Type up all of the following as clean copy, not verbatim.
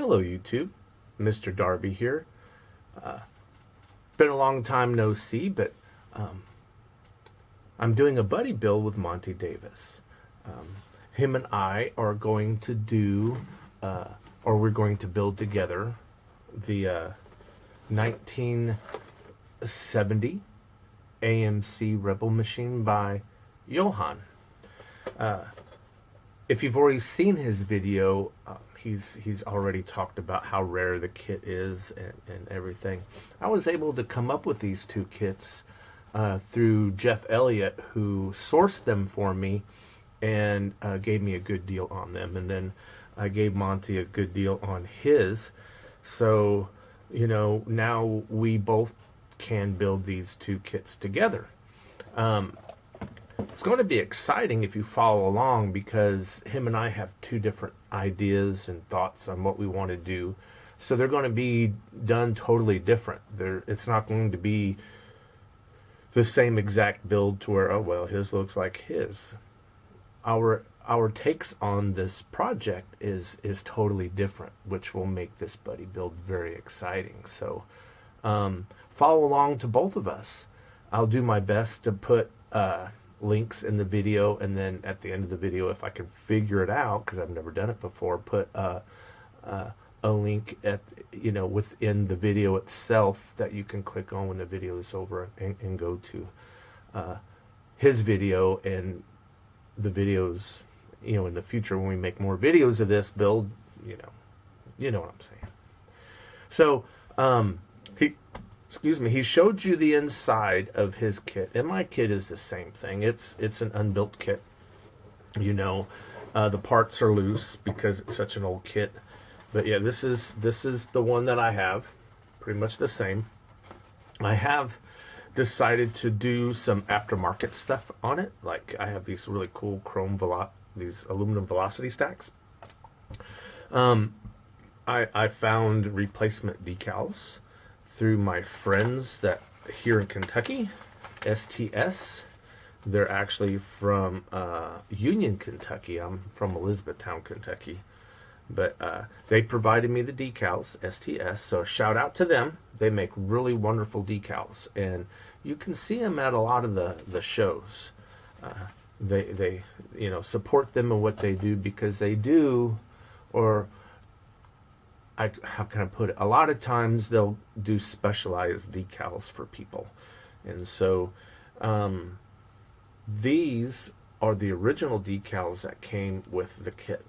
Hello YouTube, Mr. Darby here. Been a long time no see, but I'm doing a buddy build with Monty Davis. Him and I are going to do, or we're going to build together the 1970 AMC Rebel machine by Johann. If you've already seen his video, he's already talked about how rare the kit is and everything. I was able to come up with these two kits through Jeff Elliott, who sourced them for me and gave me a good deal on them. And then I gave Monty a good deal on his. So, you know, now we both can build these two kits together. It's going to be exciting if you follow along, because him and I have two different ideas and thoughts on what we want to do. So they're going to be done totally different. It's not going to be the same exact build to where, oh, well, his looks like his. Our takes on this project is totally different, which will make this buddy build very exciting. So follow along to both of us. I'll do my best to put links in the video, and then at the end of the video, if I can figure it out, because I've never done it before, put a link at, you know, within the video itself that you can click on when the video is over and go to his video and the videos, you know, in the future when we make more videos of this build, you know what I'm saying. So he showed you the inside of his kit, and my kit is the same thing. It's an unbuilt kit. You know, the parts are loose because it's such an old kit. But yeah, this is the one that I have, pretty much the same. I have decided to do some aftermarket stuff on it. Like, I have these really cool these aluminum velocity stacks. I found replacement decals through my friends that here in Kentucky, STS. They're actually from Union, Kentucky. I'm from Elizabethtown, Kentucky. But they provided me the decals, STS, so shout out to them. They make really wonderful decals, and you can see them at a lot of the shows. They you know, support them in what they do, because they do, or how can I put it? A lot of times they'll do specialized decals for people. And so these are the original decals that came with the kit.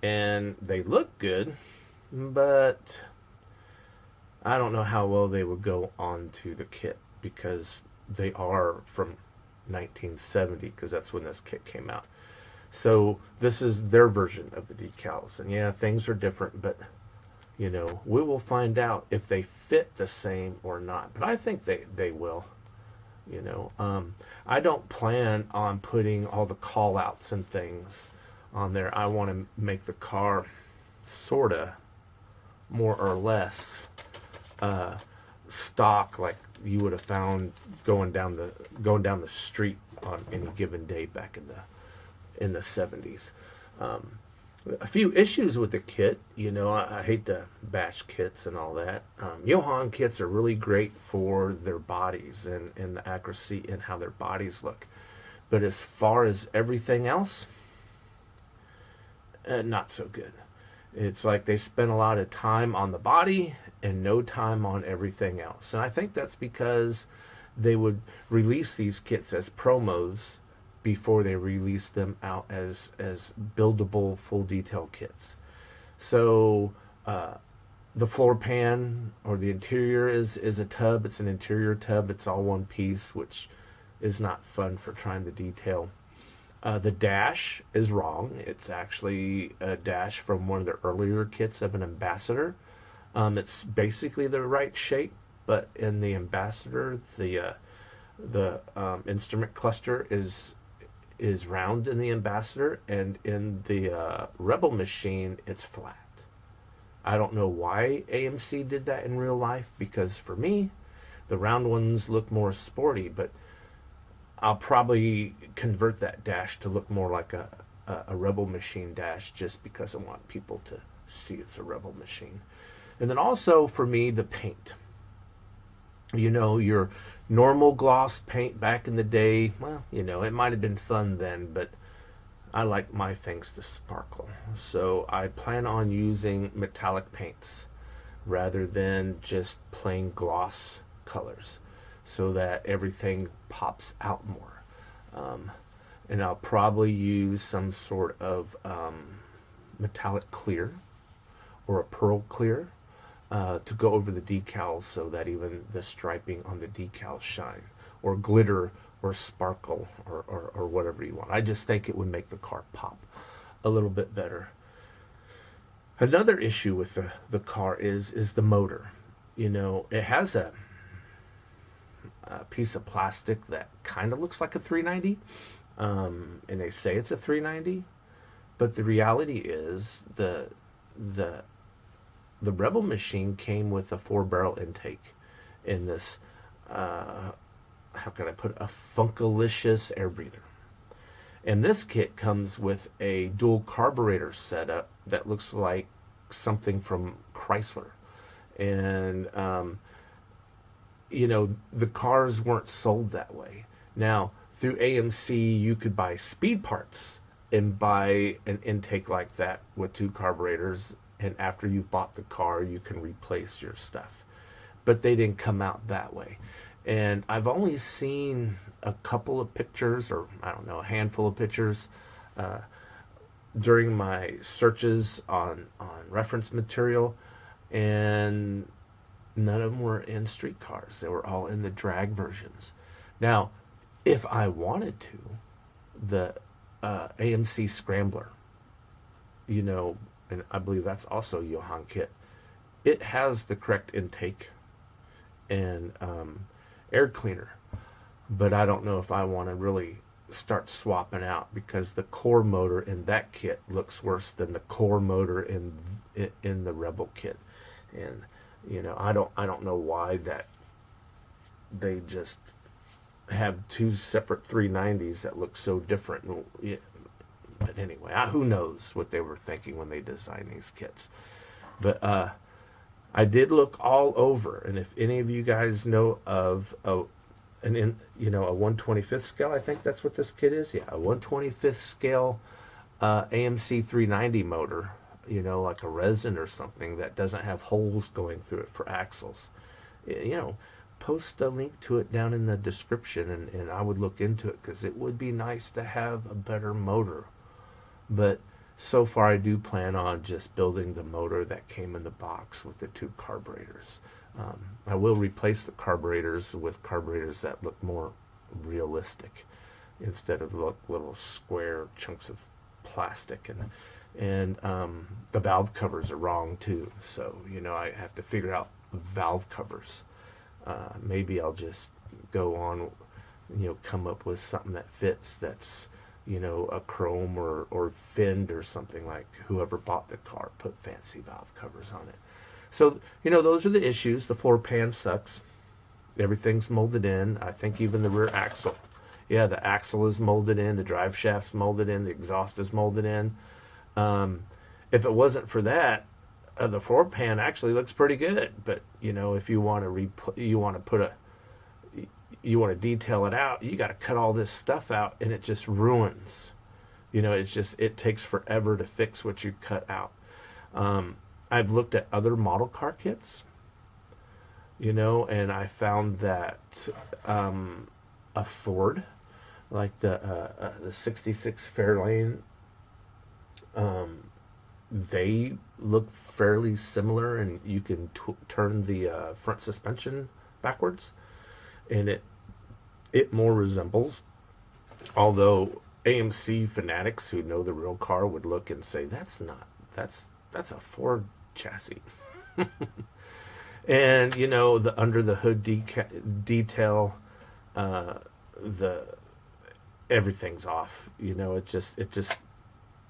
And they look good, but I don't know how well they would go onto the kit, because they are from 1970, because that's when this kit came out. So this is their version of the decals. And yeah, things are different, but you know, we will find out if they fit the same or not. But I think they will. You know, I don't plan on putting all the call outs and things on there. I want to make the car sorta more or less stock, like you would have found going down the street on any given day back in the 70s. A few issues with the kit, you know, I hate to bash kits and all that. Johann kits are really great for their bodies and the accuracy and how their bodies look. But as far as everything else, not so good. It's like they spend a lot of time on the body and no time on everything else. And I think that's because they would release these kits as promos before they release them out as buildable full detail kits. So the floor pan or the interior is a tub. It's an interior tub. It's all one piece, which is not fun for trying to detail. The dash is wrong. It's actually a dash from one of the earlier kits of an Ambassador. It's basically the right shape, but in the Ambassador, the instrument cluster is round in the Ambassador, and in the Rebel machine, it's flat. I don't know why AMC did that in real life, because for me, the round ones look more sporty, but I'll probably convert that dash to look more like a Rebel machine dash, just because I want people see it's a Rebel machine. And then also for me, the paint. You know, your normal gloss paint back in the day, well, you know, it might have been fun then, but I like my things to sparkle. So I plan on using metallic paints rather than just plain gloss colors so that everything pops out more. And I'll probably use some sort of metallic clear or a pearl clear to go over the decals so that even the striping on the decals shine, or glitter or sparkle or whatever you want. I just think it would make the car pop a little bit better. Another issue with the car is the motor. You know, it has a piece of plastic that kind of looks like a 390, and they say it's a 390, but the reality is the Rebel machine came with a 4-barrel intake in this, how can I put it, a Funkalicious air breather. And this kit comes with a dual carburetor setup that looks like something from Chrysler. And, you know, the cars weren't sold that way. Now, through AMC, you could buy speed parts and buy an intake like that with 2 carburetors. And after you've bought the car, you can replace your stuff. But they didn't come out that way. And I've only seen a couple of pictures, or I don't know, a handful of pictures during my searches on reference material, and none of them were in street cars. They were all in the drag versions. Now, if I wanted to, the AMC Scrambler, you know, and I believe that's also a Johann kit, it has the correct intake and air cleaner, but I don't know if I want to really start swapping out, because the core motor in that kit looks worse than the core motor in the Rebel kit. And you know, I don't know why that they just have 2 separate 390s that look so different. But anyway, who knows what they were thinking when they designed these kits. But I did look all over, and if any of you guys know of a 1/25th scale, I think that's what this kit is. Yeah, a 1/25th scale AMC 390 motor, you know, like a resin or something that doesn't have holes going through it for axles. You know, post a link to it down in the description, and I would look into it, because it would be nice to have a better motor. But so far, I do plan on just building the motor that came in the box with the 2 carburetors. I will replace the carburetors with carburetors that look more realistic, instead of little square chunks of plastic. And the valve covers are wrong too. So, you know, I have to figure out valve covers. Maybe I'll just go on, you know, come up with something that fits, that's, you know, a chrome or finned or something, like whoever bought the car put fancy valve covers on it. So, you know, those are the issues. The floor pan sucks. Everything's molded in. I think even the rear axle. Yeah, the axle is molded in. The drive shaft's molded in. The exhaust is molded in. If it wasn't for that, the floor pan actually looks pretty good. But, you know, if you want to detail it out, you got to cut all this stuff out, and it just ruins. You know, it takes forever to fix what you cut out. I've looked at other model car kits, you know, and I found that a Ford, like the 66 Fairlane, they look fairly similar, and you can turn the front suspension backwards, and it more resembles. Although AMC fanatics who know the real car would look and say, that's a Ford chassis. And you know, the under the hood detail, the everything's off. You know, it just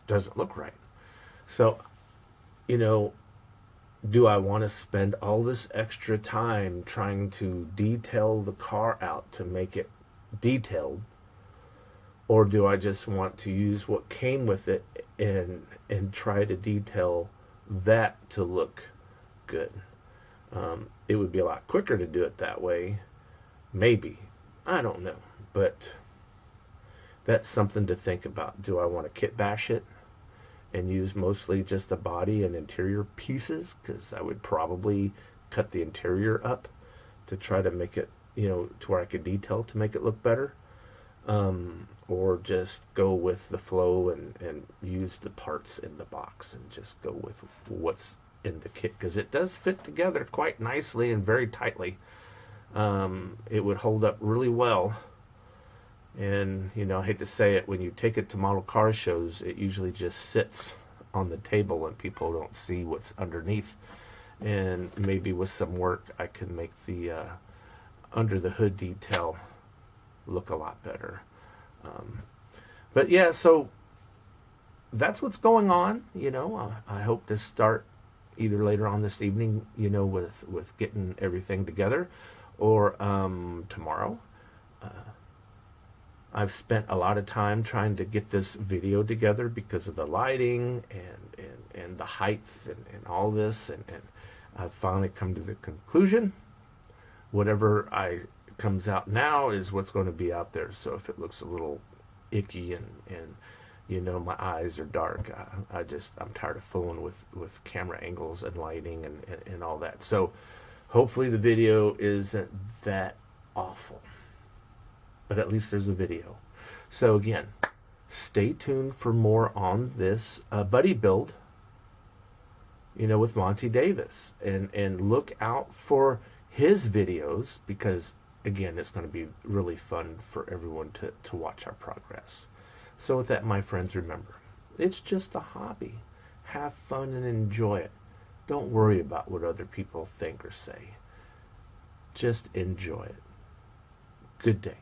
doesn't look right. So, you know, do I want to spend all this extra time trying to detail the car out to make it detailed, or do I just want to use what came with it and try to detail that to look good. It would be a lot quicker to do it that way. Maybe. I don't know. But that's something to think about. Do I want to kit bash it and use mostly just the body and interior pieces? Because I would probably cut the interior up to try to make it, to where I could detail to make it look better. Or just go with the flow and use the parts in the box and just go with what's in the kit, because it does fit together quite nicely and very tightly. It would hold up really well. And, I hate to say it, when you take it to model car shows, it usually just sits on the table and people don't see what's underneath. And maybe with some work, I can make the under the hood detail look a lot better. But yeah, so that's what's going on. I hope to start either later on this evening, with getting everything together, or tomorrow. I've spent a lot of time trying to get this video together because of the lighting and the height and all this, and I've finally come to the conclusion whatever comes out now is what's going to be out there. So if it looks a little icky and my eyes are dark, I'm tired of fooling with camera angles and lighting and all that. So hopefully the video isn't that awful, but at least there's a video. So again, stay tuned for more on this buddy build, with Monty Davis, and look out for his videos, because again, it's going to be really fun for everyone to watch our progress. So with that, my friends, remember, it's just a hobby. Have fun and enjoy it. Don't worry about what other people think or say. Just enjoy it. Good day.